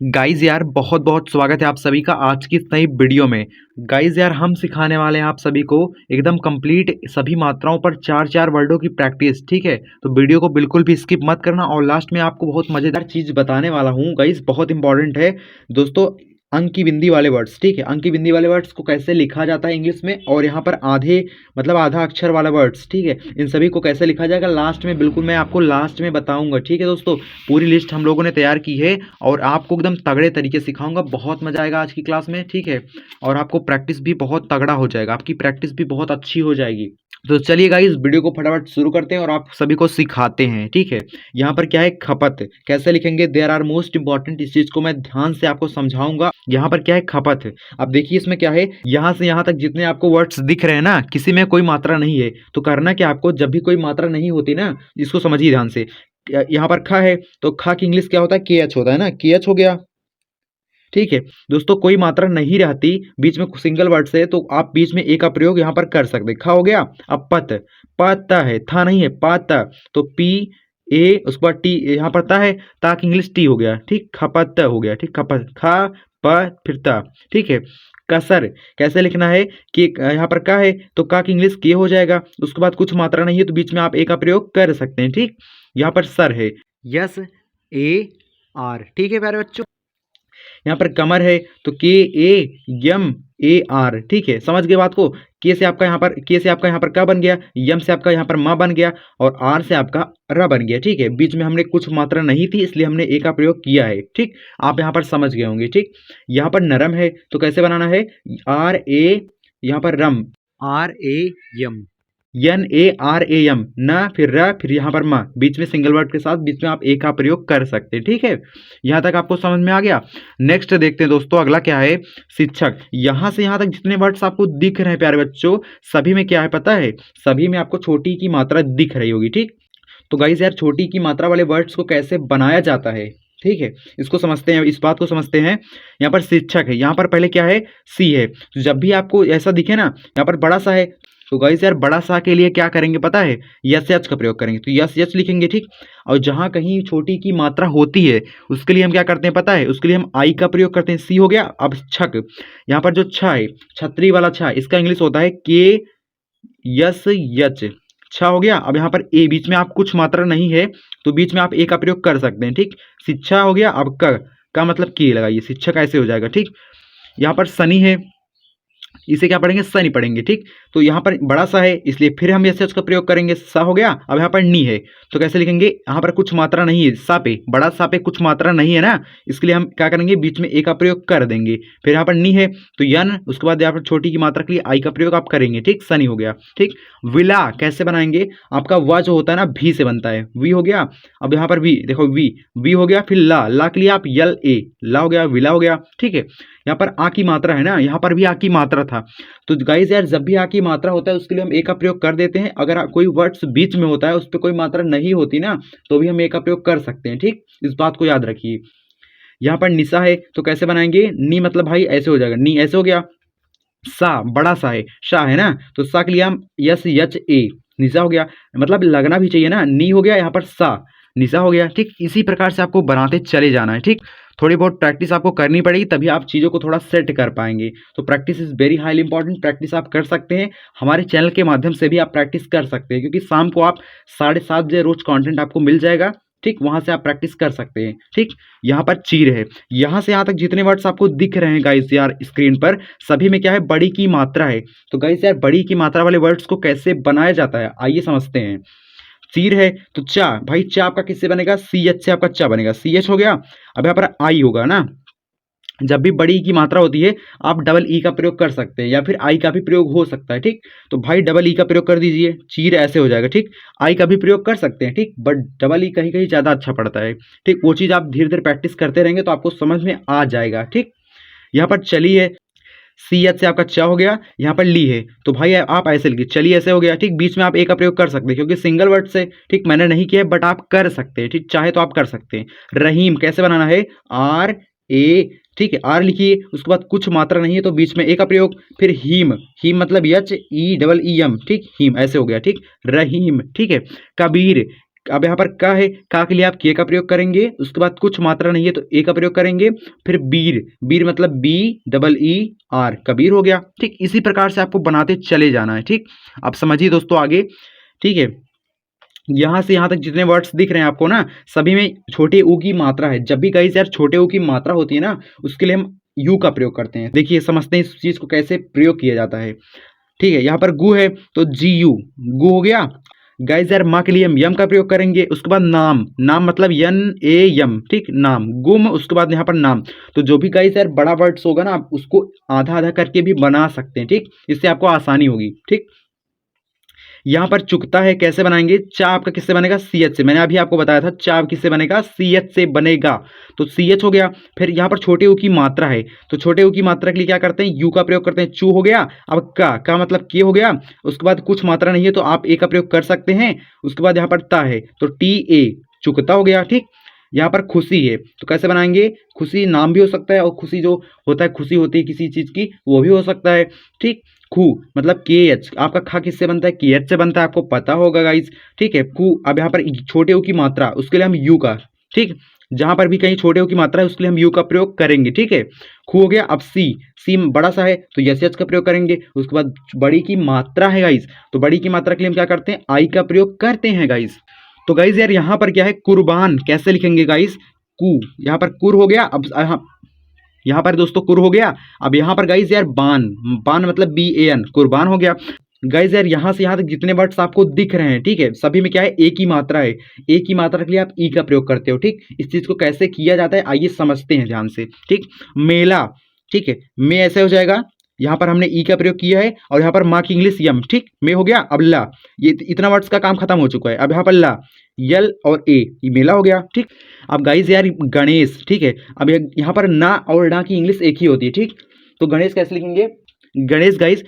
Guys यार बहुत बहुत स्वागत है आप सभी का आज की इस नई वीडियो में। गाइज यार हम सिखाने वाले हैं आप सभी को एकदम कंप्लीट सभी मात्राओं पर चार चार वर्डों की प्रैक्टिस। ठीक है, तो वीडियो को बिल्कुल भी स्किप मत करना और लास्ट में आपको बहुत मजेदार चीज बताने वाला हूँ गाइज, बहुत इंपॉर्टेंट है दोस्तों। अंक की बिंदी वाले वर्ड्स, ठीक है, अंक की बिंदी वाले वर्ड्स को कैसे लिखा जाता है इंग्लिश में, और यहाँ पर आधे मतलब आधा अक्षर वाला वर्ड्स, ठीक है, इन सभी को कैसे लिखा जाएगा लास्ट में बिल्कुल मैं आपको लास्ट में बताऊंगा। ठीक है दोस्तों, पूरी लिस्ट हम लोगों ने तैयार की है और आपको एकदम तगड़े तरीके सिखाऊंगा, बहुत मजा आएगा आज की क्लास में। ठीक है, और आपको प्रैक्टिस भी बहुत तगड़ा हो जाएगा, आपकी प्रैक्टिस भी बहुत अच्छी हो जाएगी। तो चलिए गाइस वीडियो को फटाफट शुरू करते हैं और आप सभी को सिखाते हैं। ठीक है, यहाँ पर क्या है, खपत कैसे लिखेंगे, देयर आर मोस्ट इंपॉर्टेंट, इस चीज को मैं ध्यान से आपको समझाऊंगा। यहाँ पर क्या है, खपत। अब देखिए इसमें क्या है, यहाँ से यहाँ तक जितने आपको वर्ड्स दिख रहे हैं ना, किसी में कोई मात्रा नहीं है। तो करना क्या आपको, जब भी कोई मात्रा नहीं होती ना, इसको समझिए ध्यान से। यहाँ पर खा है तो खा की इंग्लिश क्या होता है, के एच होता है ना, के एच हो गया। ठीक है दोस्तों, कोई मात्रा नहीं रहती बीच में सिंगल वर्ड से, तो आप बीच में ए का प्रयोग यहाँ पर कर सकते हैं। खा हो गया। अब पत, पत है, था नहीं है, पत, तो पी ए उसके बाद टी, यहाँ पर ता है, ता की इंग्लिश टी हो गया। ठीक, खपत हो गया। ठीक, खपत, खा प फिर ता। ठीक है, कसर कैसे लिखना है कि यहाँ पर का है तो का की इंग्लिश के हो जाएगा, उसके बाद कुछ मात्रा नहीं है तो बीच में आप ए का प्रयोग कर सकते हैं। ठीक, यहाँ पर सर है, यस ए आर। ठीक है प्यारे बच्चों, यहाँ पर कमर है तो के ए यम ए आर। ठीक है, समझ गए बात को। के से आपका यहाँ पर, के से आपका यहाँ पर का बन गया, यम से आपका यहाँ पर मा बन गया और आर से आपका र बन गया। ठीक है, बीच में हमने कुछ मात्रा नहीं थी इसलिए हमने ए का प्रयोग किया है। ठीक, आप यहाँ पर समझ गए होंगे। ठीक, यहाँ पर नरम है तो कैसे बनाना है, आर ए यहाँ पर रम, आर ए यम, N A R A M, न फिर र फिर यहाँ पर म, बीच में सिंगल वर्ड के साथ बीच में आप ए का प्रयोग कर सकते हैं। ठीक है, यहाँ तक आपको समझ में आ गया। नेक्स्ट देखते हैं दोस्तों, अगला क्या है, शिक्षक। यहाँ से यहाँ तक जितने वर्ड्स आपको दिख रहे हैं प्यारे बच्चों, सभी में क्या है पता है, सभी में आपको छोटी की मात्रा दिख रही होगी। ठीक, तो गाइस यार छोटी की मात्रा वाले वर्ड्स को कैसे बनाया जाता है, ठीक है, इसको समझते हैं, इस बात को समझते हैं। यहाँ पर शिक्षक है, यहाँ पर पहले क्या है, सी है, तो जब भी आपको ऐसा दिखे ना, यहाँ पर बड़ा सा है, तो गाइस यार बड़ा सा के लिए क्या करेंगे पता है, यस यच का प्रयोग करेंगे, तो यस यच लिखेंगे। ठीक, और जहां कहीं छोटी की मात्रा होती है उसके लिए हम क्या करते हैं पता है, उसके लिए हम आई का प्रयोग करते हैं। सी हो गया। अब छक, यहाँ पर जो छ है, छतरी वाला छ, इसका इंग्लिश होता है के यस यच, अच्छा हो गया। अब यहाँ पर ए, बीच में आप कुछ मात्रा नहीं है तो बीच में आप ए का प्रयोग कर सकते हैं। ठीक, शिक्षा हो गया। अब का मतलब के लगाइए, शिक्षा कैसे हो जाएगा। ठीक, यहाँ पर सनी है, इसे क्या पढ़ेंगे, सनी पढ़ेंगे। ठीक, तो यहाँ पर बड़ा सा है इसलिए फिर हम एस का प्रयोग करेंगे, सा हो गया। अब यहाँ पर नी है तो कैसे लिखेंगे, यहाँ पर कुछ मात्रा नहीं है, सा पे, बड़ा सा पे कुछ मात्रा नहीं है ना, इसके लिए हम क्या करेंगे, बीच में ए का प्रयोग कर देंगे। फिर यहाँ पर नी है तो यन, उसके बाद यहाँ पर छोटी की मात्रा के लिए आई का प्रयोग आप करेंगे। ठीक, सनी हो गया। ठीक, विला कैसे बनाएंगे, आपका व जो होता है ना भी से बनता है, वी हो गया। अब यहाँ पर वी देखो, वी वी हो गया, फिर ला, ला के लिए आप यल ए, ला हो गया, विला हो गया। ठीक है, यहाँ पर आ की मात्रा है ना, यहाँ पर भी आ की मात्रा था, तो गाइस यार जब भी आ की मात्रा होता है उसके लिए हम ए का प्रयोग कर देते हैं। अगर कोई वर्ड्स बीच में होता है उस पर कोई मात्रा नहीं होती ना, तो भी हम ए का प्रयोग कर सकते हैं। ठीक, इस बात को याद रखिए। यहाँ पर निशा है तो कैसे बनाएंगे, नी मतलब भाई ऐसे हो जाएगा, नी ऐसे हो गया। सा बड़ा सा है, शाह है ना, तो सा के लिए हम यस यच ए, निशा हो गया, मतलब लगना भी चाहिए ना, नी हो गया, यहाँ पर सा, निशा हो गया। ठीक, इसी प्रकार से आपको बनाते चले जाना है। ठीक, थोड़ी बहुत प्रैक्टिस आपको करनी पड़ेगी तभी आप चीज़ों को थोड़ा सेट कर पाएंगे। तो practice is very highly important, practice आप कर सकते हैं, हमारे चैनल के माध्यम से भी आप प्रैक्टिस कर सकते हैं, क्योंकि शाम को आप 7:30 बजे रोज कंटेंट आपको मिल जाएगा। ठीक, वहाँ से आप प्रैक्टिस कर सकते हैं। ठीक, यहाँ पर चीर है, यहाँ से यहाँ तक जितने वर्ड्स आपको दिख रहे हैं गाइस यार स्क्रीन पर, सभी में क्या है, बड़ी की मात्रा है। तो गाइस यार बड़ी की मात्रा वाले वर्ड्स को कैसे बनाया जाता है आइए समझते हैं। चीर है तो चा, भाई चा आपका किससे बनेगा, सी एच से आपका चा बनेगा, सी एच हो गया। अब यहाँ पर आई होगा ना, जब भी बड़ी की मात्रा होती है आप डबल ई का प्रयोग कर सकते हैं या फिर आई का भी प्रयोग हो सकता है। ठीक, तो भाई डबल ई का प्रयोग कर दीजिए, चीर ऐसे हो जाएगा। ठीक, आई का भी प्रयोग कर सकते हैं, ठीक, बट डबल ई कहीं कहीं ज़्यादा अच्छा पड़ता है। ठीक, वो चीज़ आप धीरे धीरे प्रैक्टिस करते रहेंगे तो आपको समझ में आ जाएगा। ठीक, यहाँ पर चली है, सी एच से आपका चा हो गया, यहाँ पर ली है तो भाई आप ऐसे लिखिए, चलिए ऐसे हो गया। ठीक, बीच में आप ए का प्रयोग कर सकते हैं क्योंकि सिंगल वर्ड से, ठीक, मैंने नहीं किया है बट आप कर सकते हैं। ठीक, चाहे तो आप कर सकते हैं। रहीम कैसे बनाना है, आर ए, ठीक है, आर लिखिए, उसके बाद कुछ मात्रा नहीं है तो बीच में ए का प्रयोग, फिर हीम, हीम मतलब H E double E M, ठीक, हीम ऐसे हो गया। ठीक, रहीम। ठीक है, कबीर, अब यहाँ पर का है, का के लिए आप के का प्रयोग करेंगे, उसके बाद कुछ मात्रा नहीं है तो ए का प्रयोग करेंगे। फिर बीर, बीर मतलब BEER, कबीर हो गया। ठीक, इसी प्रकार से आपको बनाते चले जाना है। ठीक, आप समझिए दोस्तों आगे। ठीक है, यहाँ से यहाँ तक जितने वर्ड्स दिख रहे हैं आपको ना, सभी में छोटे ऊ की मात्रा है। जब भी कहीं से यार छोटे ऊ की मात्रा होती है ना, उसके लिए हम यू का प्रयोग करते हैं। देखिए समझते हैं इस चीज को कैसे प्रयोग किया जाता है। ठीक है, यहाँ पर गु है तो GU, गु हो गया। गाइस यार माँ के लिए हम यम का प्रयोग करेंगे। उसके बाद नाम, नाम मतलब NAM, ठीक, नाम, गुम, उसके बाद यहाँ पर नाम। तो जो भी गाइस यार बड़ा वर्ड्स होगा ना, आप उसको आधा आधा करके भी बना सकते हैं। ठीक, इससे आपको आसानी होगी। ठीक, यहाँ पर चुकता है, कैसे बनाएंगे, चा आपका किससे बनेगा, CH से। मैंने अभी आपको बताया था चा किससे बनेगा, CH से बनेगा, तो CH हो गया। फिर यहाँ पर छोटे ऊ की मात्रा है, तो छोटे ऊ की मात्रा के लिए क्या करते हैं, यू का प्रयोग करते हैं, चू हो गया। अब का मतलब के हो गया। उसके बाद कुछ मात्रा नहीं है तो आप ए का प्रयोग कर सकते हैं। उसके बाद यहाँ पर ता है तो TA, चुकता हो गया। ठीक, यहाँ पर खुशी है तो कैसे बनाएंगे, खुशी नाम भी हो सकता है और खुशी जो होता है, खुशी होती है किसी चीज की, वो भी हो सकता है। ठीक, खू मतलब KH, आपका खा किससे बनता है, KH से बनता है, आपको पता होगा गाइस। ठीक है, खू। अब यहाँ पर छोटे ऊ की मात्रा, उसके लिए हम यू का, ठीक, जहां पर भी कहीं छोटे ऊ की मात्रा है उसके लिए हम यू का प्रयोग करेंगे। ठीक है, खू हो गया। अब सी बड़ा सा है तो यस का प्रयोग करेंगे। उसके बाद बड़ी की मात्रा है गाइस, तो बड़ी की मात्रा के लिए हम क्या करते हैं, आई का प्रयोग करते हैं गाइस। तो गाइस यार यहाँ पर क्या है, कुर्बान, कैसे लिखेंगे गाइस, कु, यहाँ पर कुर हो गया। अब यहाँ पर दोस्तों कुर हो गया। अब यहाँ पर गाइस यार बान, बान मतलब BAN, कुर्बान हो गया। गाइस यार यहाँ से यहाँ तक जितने वर्ड्स आपको दिख रहे हैं, ठीक है, सभी में क्या है, एक ही मात्रा है। एक ही मात्रा के लिए आप ई का प्रयोग करते हो। ठीक, इस चीज को कैसे किया जाता है आइए समझते हैं ध्यान से। ठीक, मेला, ठीक है, में ऐसे हो जाएगा, यहाँ पर हमने ई का प्रयोग किया है और यहाँ पर माँ की इंग्लिश यम। ठीक, में हो गया। अब ला, ये इतना वर्ड्स का काम खत्म हो चुका है। अब यहाँ पर ला, यल और ए, ये मेला हो गया। ठीक, अब गाइस यार गणेश, ठीक है, अब यहाँ पर ना और ना की इंग्लिश एक ही होती है। ठीक, तो गणेश कैसे लिखेंगे, गणेश गाइस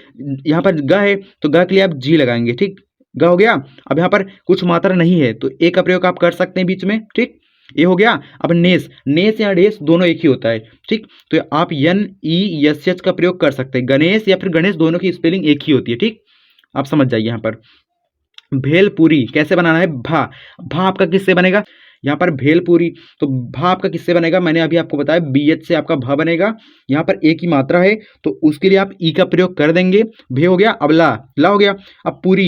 यहाँ पर ग है तो ग के लिए आप जी लगाएंगे। ठीक, ग हो गया। अब यहाँ पर कुछ मात्रा नहीं है तो ए का प्रयोग आप कर सकते हैं बीच में। ठीक, ये हो गया। अब नेस, नेस या डेस दोनों एक ही होता है। ठीक, तो आप NESH का प्रयोग कर सकते हैं। गणेश या फिर गणेश दोनों की स्पेलिंग एक ही होती है। ठीक, आप समझ जाइए। यहाँ पर भेलपुरी कैसे बनाना है, भा, भा आपका किससे बनेगा, यहाँ पर भेलपुरी, तो भा आपका किससे बनेगा, मैंने अभी आपको बताया BH से आपका भा बनेगा। यहाँ पर एक ही मात्रा है तो उसके लिए आप ई का प्रयोग कर देंगे। भे हो गया। अब ला, ला हो गया। अब पूरी,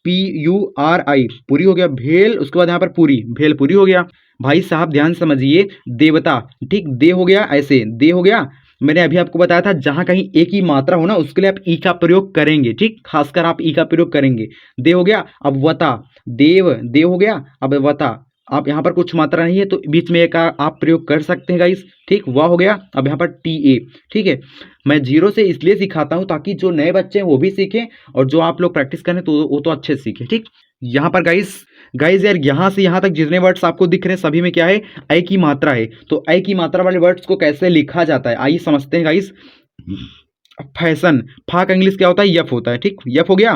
PURI, पूरी हो गया। भेल, उसके बाद यहाँ पर पूरी, भेलपुरी हो गया। भाई साहब ध्यान समझिए, देवता, ठीक, दे हो गया, ऐसे दे हो गया। मैंने अभी आपको बताया था जहां कहीं एक ही मात्रा हो ना उसके लिए आप ई का प्रयोग करेंगे। ठीक, खासकर आप ई का प्रयोग करेंगे। दे हो गया। अब वता, देव, देव हो गया। अब वता, आप यहाँ पर कुछ मात्रा नहीं है तो बीच में एक आप प्रयोग कर सकते हैं गाइस। ठीक, वाह हो गया। अब यहाँ पर TA, ठीक है, मैं जीरो से इसलिए सिखाता हूँ ताकि जो नए बच्चे हैं वो भी सीखें और जो आप लोग प्रैक्टिस करें तो वो तो अच्छे से सीखें। ठीक, यहाँ पर गाइस यार यहाँ से यहाँ तक जितने वर्ड्स आपको दिख रहे हैं सभी में क्या है, ऐ की मात्रा है। तो ऐ की मात्रा वाले वर्ड्स को कैसे लिखा जाता है आइए समझते हैं गाइस। फैशन, फा का इंग्लिश क्या होता है, यफ होता है। ठीक, यफ हो गया।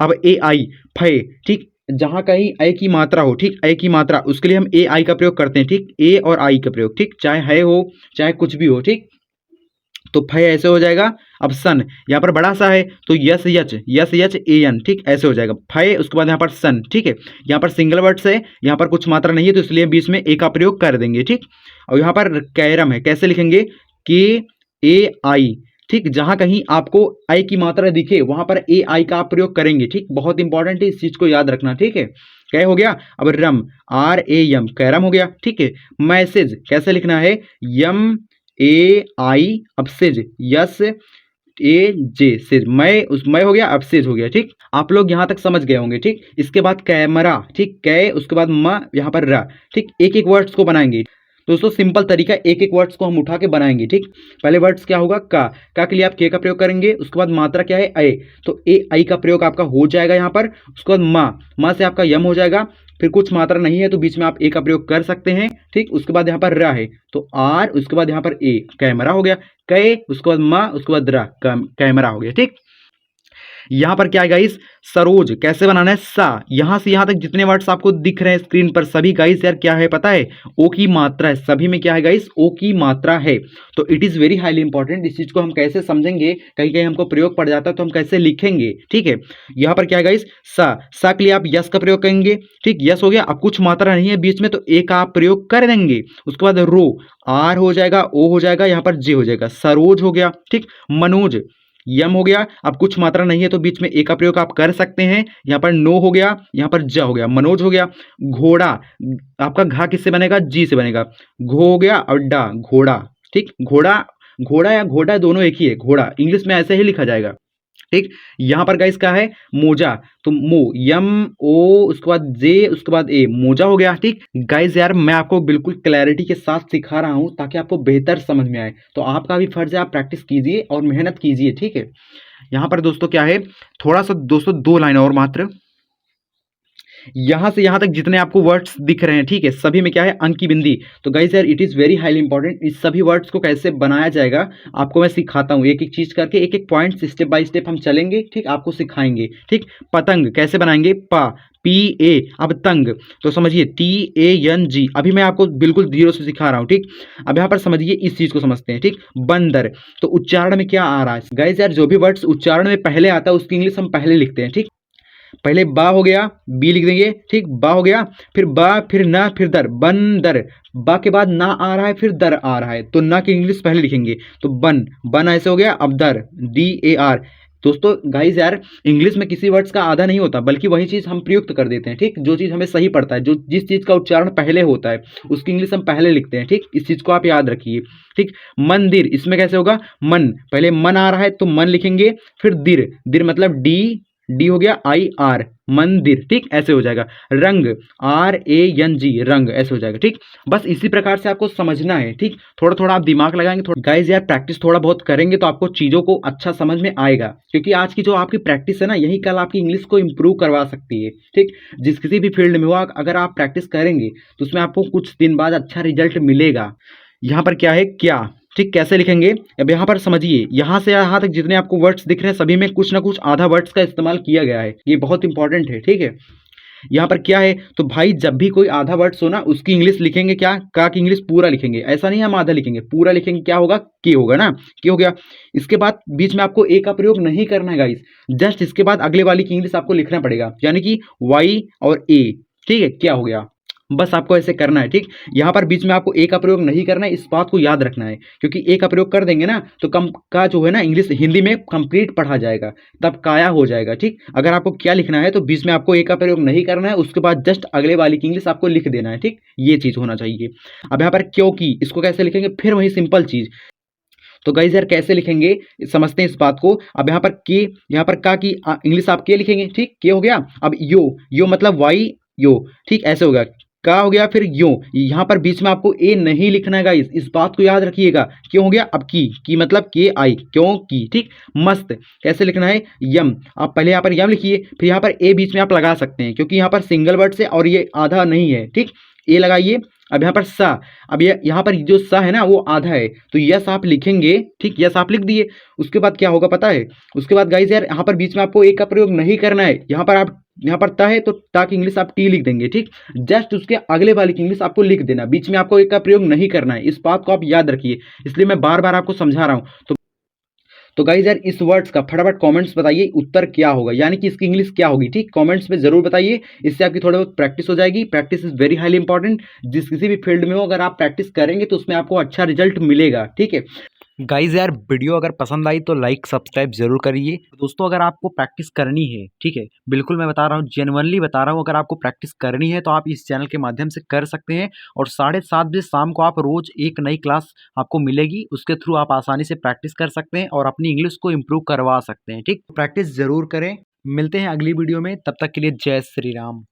अब AI, फे, ठीक, जहां कहीं ऐ की मात्रा हो, ठीक, ऐ की मात्रा, उसके लिए हम AI का प्रयोग करते हैं। ठीक, ए और आई का प्रयोग, ठीक, चाहे है हो चाहे कुछ भी हो। ठीक, तो फे ऐसे हो जाएगा। अब सन, यहाँ पर बड़ा सा है तो SHAN, ठीक, ऐसे हो जाएगा फे। उसके बाद यहाँ पर सन, ठीक है, यहाँ पर सिंगल वर्ड्स है, यहाँ पर कुछ मात्रा नहीं है तो इसलिए बीच में ए का प्रयोग कर देंगे। ठीक, और यहाँ पर कैरम है, कैसे लिखेंगे, KAI, ठीक, जहां कहीं आपको आई की मात्रा दिखे वहां पर AI का आप प्रयोग करेंगे। ठीक, बहुत इंपॉर्टेंट है, इस चीज को याद रखना। ठीक है, क्या हो गया। अब रम, RAM, कैरम हो गया। ठीक है, मैसेज कैसे लिखना है, MAI, अब सेज, SAJ, सेज, मैं हो गया, अब सेज हो गया। ठीक, आप लोग यहां तक समझ गए होंगे। ठीक, इसके बाद कैमरा, ठीक, कै, उसके बाद म, यहाँ पर रा। ठीक, एक एक वर्ड्स को बनाएंगे दोस्तों, सिंपल तरीका, एक एक वर्ड्स को हम उठा के बनाएंगे। ठीक, पहले वर्ड्स क्या होगा, का के लिए आप के का प्रयोग करेंगे। उसके बाद मात्रा क्या है, ऐ, तो ए आई का प्रयोग आपका हो जाएगा यहाँ पर। उसके बाद माँ से आपका यम हो जाएगा। फिर कुछ मात्रा नहीं है तो बीच में आप ए का प्रयोग कर सकते हैं। ठीक, उसके बाद यहाँ पर रा है तो आर, उसके बाद यहाँ पर ए, कैमरा हो गया। कै, उसके बाद माँ, उसके बाद रा, कैमरा हो गया। ठीक, यहाँ पर क्या है गाइस, सरोज। कैसे बनाना है, सा। यहाँ से यहाँ तक जितने वर्ड्स आपको दिख रहे हैं स्क्रीन पर सभी गाइस यार क्या है पता है, ओ की मात्रा है। सभी में क्या है गाइस, ओ की मात्रा है। तो it is very highly important. इस चीज को हम कैसे समझेंगे, कहीं कहीं हमको प्रयोग पड़ जाता है तो हम कैसे लिखेंगे, ठीक है। यहाँ पर क्या है गाइस, सा के लिए आप यस का प्रयोग करेंगे, ठीक। यस हो गया। अब कुछ मात्रा नहीं है बीच में तो ए का आप प्रयोग कर देंगे। उसके बाद रो, आर हो जाएगा, ओ हो जाएगा, यहाँ पर जे हो जाएगा, सरोज हो गया, ठीक। मनोज, यम हो गया। अब कुछ मात्रा नहीं है तो बीच में ए का प्रयोग आप कर सकते हैं। यहाँ पर नो हो गया, यहाँ पर ज हो गया, मनोज हो गया। घोड़ा, आपका घा किससे बनेगा, जी से बनेगा। घो हो गया और डा, घोड़ा, ठीक। घोड़ा, घोड़ा या घोड़ा दोनों एक ही है, घोड़ा इंग्लिश में ऐसे ही लिखा जाएगा, ठीक। यहां पर गाइस क्या है, मोजा। तो मो, यम ओ, उसके बाद जे, उसके बाद ए, मोजा हो गया, ठीक। गाइस यार मैं आपको बिल्कुल क्लैरिटी के साथ सिखा रहा हूं ताकि आपको बेहतर समझ में आए। तो आपका भी फर्ज है, आप प्रैक्टिस कीजिए और मेहनत कीजिए, ठीक है। यहां पर दोस्तों क्या है, थोड़ा सा दोस्तों 2 लाइन और मात्र। यहां से यहां तक जितने आपको वर्ड्स दिख रहे हैं, ठीक है, सभी में क्या है, अन की बिंदी। तो गाइस यार it is very highly important. इस सभी वर्ड्स को कैसे बनाया जाएगा आपको मैं सिखाता हूं, एक एक चीज करके, एक एक पॉइंट स्टेप बाय स्टेप हम चलेंगे, ठीक। आपको सिखाएंगे, ठीक। पतंग कैसे बनाएंगे, पा, पी ए। अब तंग तो समझिए टी ए एन जी। अभी मैं आपको बिल्कुल जीरो से सिखा रहा हूं, ठीक। अब यहां पर समझिए, इस चीज को समझते हैं, ठीक। बंदर, तो उच्चारण में क्या आ रहा है गाइस यार, जो भी वर्ड्स उच्चारण में पहले आता है उसकी इंग्लिश हम पहले लिखते हैं, ठीक। पहले बा हो गया, बी लिख देंगे, ठीक। बा हो गया, फिर बा, फिर ना, फिर दर, बंदर। बा के बाद ना आ रहा है, फिर दर आ रहा है, तो ना की इंग्लिश पहले लिखेंगे। तो बन, बन ऐसे हो गया। अब दर, डी ए आर। दोस्तों गाइस यार इंग्लिश में किसी वर्ड्स का आधा नहीं होता, बल्कि वही चीज हम प्रयुक्त कर देते हैं, ठीक। जो चीज हमें सही पड़ता है, जो जिस चीज का उच्चारण पहले होता है उसकी इंग्लिश हम पहले लिखते हैं, ठीक। इस चीज को आप याद रखिए, ठीक। मंदिर, इसमें कैसे होगा, मन, पहले मन आ रहा है तो मन लिखेंगे, फिर दिर, दिर मतलब डी, डी हो गया आई आर, मंदिर, ठीक। ऐसे हो जाएगा। रंग, आर ए एन जी, रंग, ऐसे हो जाएगा, ठीक। बस इसी प्रकार से आपको समझना है, ठीक। थोड़ा थोड़ा आप दिमाग लगाएंगे, थोड़ा गाइस यार प्रैक्टिस थोड़ा बहुत करेंगे तो आपको चीजों को अच्छा समझ में आएगा, क्योंकि आज की जो आपकी प्रैक्टिस है ना, यही कल आपकी इंग्लिश को इंप्रूव करवा सकती है, ठीक। जिस किसी भी फील्ड में हो अगर आप प्रैक्टिस करेंगे तो उसमें आपको कुछ दिन बाद अच्छा रिजल्ट मिलेगा। यहाँ पर क्या है, क्या, ठीक। कैसे लिखेंगे, अब यहाँ पर समझिए, यहाँ से यहाँ तक जितने आपको वर्ड्स दिख रहे हैं सभी में कुछ ना कुछ आधा वर्ड्स का इस्तेमाल किया गया है, ये बहुत इंपॉर्टेंट है, ठीक है। यहाँ पर क्या है, तो भाई जब भी कोई आधा वर्ड्स हो ना उसकी इंग्लिश लिखेंगे क्या, का की इंग्लिश पूरा लिखेंगे, ऐसा नहीं हम आधा लिखेंगे, पूरा लिखेंगे। क्या होगा, के होगा ना, के हो गया। इसके बाद बीच में आपको ए का प्रयोग नहीं करना है गाइस, जस्ट इसके बाद अगले वाली की इंग्लिश आपको लिखना पड़ेगा, यानी कि वाई और ए, ठीक है। क्या हो गया, बस आपको ऐसे करना है, ठीक। यहाँ पर बीच में आपको ए का प्रयोग नहीं करना है, इस बात को याद रखना है, क्योंकि ए का प्रयोग कर देंगे ना तो कम का जो है ना इंग्लिश हिंदी में कंप्लीट पढ़ा जाएगा, तब काया हो जाएगा, ठीक। अगर आपको क्या लिखना है तो बीच में आपको ए का प्रयोग नहीं करना है, उसके बाद जस्ट अगले वाली की इंग्लिश आपको लिख देना है, ठीक। ये चीज होना चाहिए। अब यहाँ पर क्योंकि, इसको कैसे लिखेंगे, फिर वही सिंपल चीज। तो गाइस यार कैसे लिखेंगे समझते हैं इस बात को। अब यहाँ पर के, यहाँ पर का की इंग्लिश आप के लिखेंगे, ठीक। के हो गया। अब यो, यो मतलब वाई यो, ठीक। ऐसे होगा, का हो गया, फिर यो। यहाँ पर बीच में आपको ए नहीं लिखना है गाइस, इस बात को याद रखिएगा। क्यों हो गया, अब की मतलब के आई, क्यों की, ठीक। मस्त कैसे लिखना है, यम। आप पहले यहाँ पर यम लिखिए, फिर यहाँ पर ए बीच में आप लगा सकते हैं क्योंकि यहाँ पर सिंगल वर्ड से और ये आधा नहीं है, ठीक। ए लगाइए। अब यहाँ पर सा, अब ये यहाँ पर जो सा है ना वो आधा है, तो यस आप लिखेंगे, ठीक। यस आप लिख दिए। उसके बाद क्या होगा पता है, उसके बाद गाइस यार यहाँ पर बीच में आपको ए का प्रयोग नहीं करना है। यहाँ पर आप, यहाँ पर ता है तो ता की इंग्लिश आप टी लिख देंगे, ठीक। जस्ट उसके अगले वाली की इंग्लिश आपको लिख देना, बीच में आपको ए का प्रयोग नहीं करना है, इस बात को आप याद रखिए, इसलिए मैं बार बार आपको समझा रहा हूँ। तो गाइस यार इस वर्ड्स का फटाफट कमेंट्स बताइए उत्तर क्या होगा, यानी कि इसकी इंग्लिश क्या होगी, ठीक। कमेंट्स में जरूर बताइए, इससे आपकी थोड़ी बहुत प्रैक्टिस हो जाएगी। Practice is very highly important. जिस किसी भी फील्ड में हो अगर आप प्रैक्टिस करेंगे तो उसमें आपको अच्छा रिजल्ट मिलेगा, ठीक है। गाइज यार वीडियो अगर पसंद आई तो लाइक सब्सक्राइब जरूर करिए। दोस्तों अगर आपको प्रैक्टिस करनी है, ठीक है, बिल्कुल मैं बता रहा हूँ, जेन्युइनली बता रहा हूँ, अगर आपको प्रैक्टिस करनी है तो आप इस चैनल के माध्यम से कर सकते हैं। और 7:30 बजे शाम को आप रोज एक नई क्लास आपको मिलेगी, उसके थ्रू आप आसानी से प्रैक्टिस कर सकते हैं और अपनी इंग्लिश को इम्प्रूव करवा सकते हैं, ठीक। प्रैक्टिस जरूर करें। मिलते हैं अगली वीडियो में, तब तक के लिए जय श्री राम।